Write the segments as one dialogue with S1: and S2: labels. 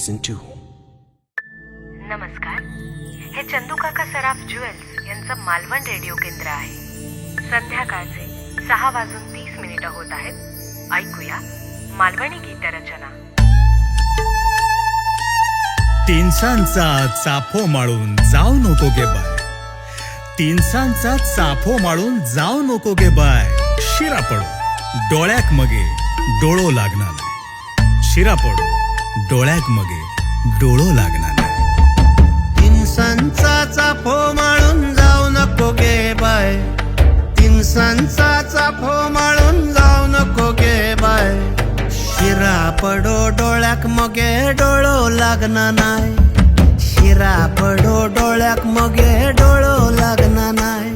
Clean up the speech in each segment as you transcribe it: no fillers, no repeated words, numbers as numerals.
S1: Season 2.
S2: नमस्कार, हे चंदू काका सराफ ज्वेल्स यांचं मालवण रेडिओ केंद्र आहे. संध्याकाळचे 6:30 होत आहेत. ऐकूया मालवणी गीतरचना.
S3: तीनसांचा चाफो माळून जाऊ नको गे बाय, तीनसांचा चाफो माळून जाऊ नको गे बाय. शिरा पडो डोळ्याक मगे डोळो लागणार नाही, शिरा पडो डोळ्याक मगे डोळो लागणार नाही.
S4: तीनसांचा चाफो माळून जाऊ नको गे बाय, तीनसांचा चाफो माळून जाऊ नको गे बाय. शिरा पडो डोळ्याक मगे डोळो लागणार नाही, शिरा पडो डोळ्याक मगे डोळो लागणार नाही.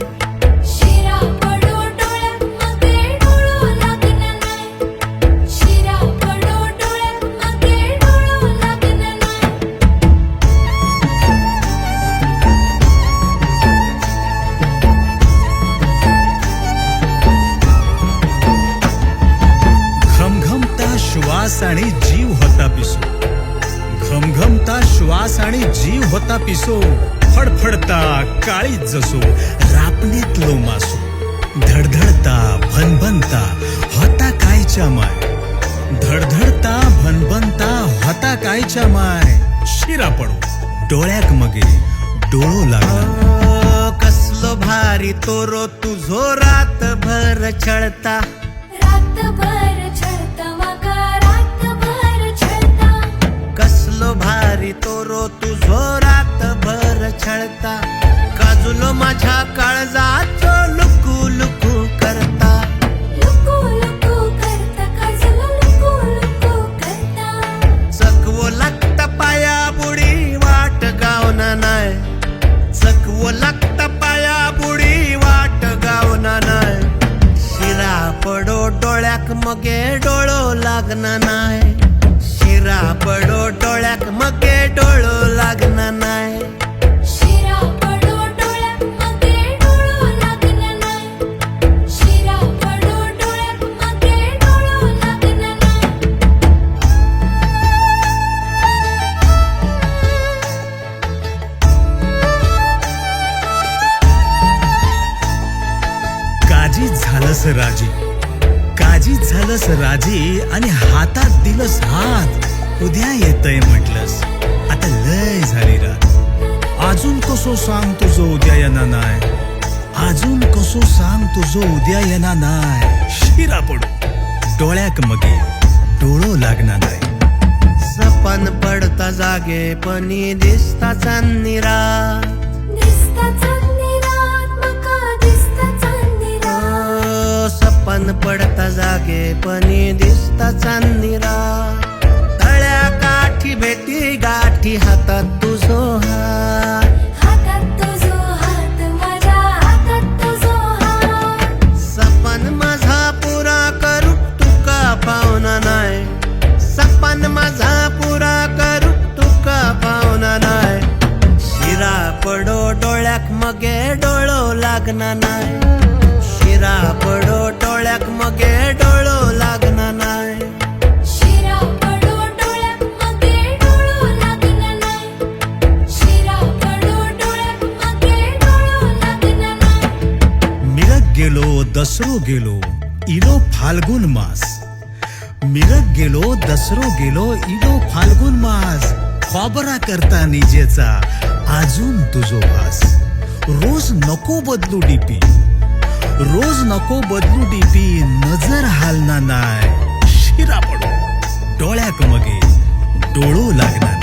S5: शिरा पडो डोळ्याक मगे डोळो लागणार नाही, शिरा पडो डोळ्याक मगे डोळो लागणार नाही.
S3: घमघमता श्वास आणि जीव होता पिसो, घमघमता श्वास आणि जीव होता पिसो. फडफडता काळीत जसो रापणीतलो मासो, धडधडता भनभनता होता कायच्या माय, धडधडता भनभनता होता कायच्या माय. शिरा पडो डोळ्याक मगे डोळो लागला.
S4: कसलो भारी तोरो तुझो रातभर छळता,
S5: रातभर छळता मगा रातभर छळता,
S4: कसलो भारी तोरो तुझो रातभर छळता. काजुलो माझ्या काळजाचो लुकू लुकू करता,
S5: लुकू लुकू करता, काजल लुकू लुकू करता.
S4: चकवो लागता पाया बुडी वाट गावना नाय, चकवो लागता पाया बुडी वाट गावना नाय. शिरा पडो डोळ्याक मगे डोळो लागना नाय, शिरा पडो डोळ्याक मगे डोळो लागना नाय.
S5: शिरा पडो डोळ्याक मगे डोळो लागणार नाही, शिरा पडो डोळ्याक मगे डोळो लागणार नाही.
S3: काजी झालंस राजी, काजी झालंस राजी आणि हातात दिलंस हात. उद्या येतय म्हटलंस, आता लय झाली रात. अजून कसो सांग तुझं उद्या येणार नाय, अजून कसो सांग तुझं उद्या येणार नाय. शिरा पडो डोळ्याक मगे डोळो लागणार नाही.
S4: सपन पडता जागे पणी दिसता चांदणी रात,
S5: दिसता चांदणी रात मका दिसता चांदणी रात.
S4: सपन पडता जागे पणी दिसता चांदणी रात. तळ्या काठी भेटी गाठी हातात तुझो हात,
S5: हातात तुझो हात माझ्या हातात तुझो हात.
S4: सपन माझा पुरा करू तुका पावना नाय, सपन माझा पुरा करू तुका पावना नाय. शिरा पडो डोळ्याक मगे डोळो लागना नाय, शिरा पडो डोळ्याक मगे डोळो लागना नाय.
S5: शिरा पडो डोळ्याक मगे डोळो लागणार नाही, शिरा पडो डोळ्याक मगे डोळो लागणार नाही.
S3: मिरग गेलो दसरो गेलो इलो फाल्गुन मास, मिरग गेलो दसरो गेलो इलो फाल्गुन मास. खबरा करता निजेचा अजून तुझो वास. रोज नको बदलू डीपी, रोज नको बदलू डीपी, नजर हालना नाय. शिरा पडो डोळ्याक मगे डोळो लागणार.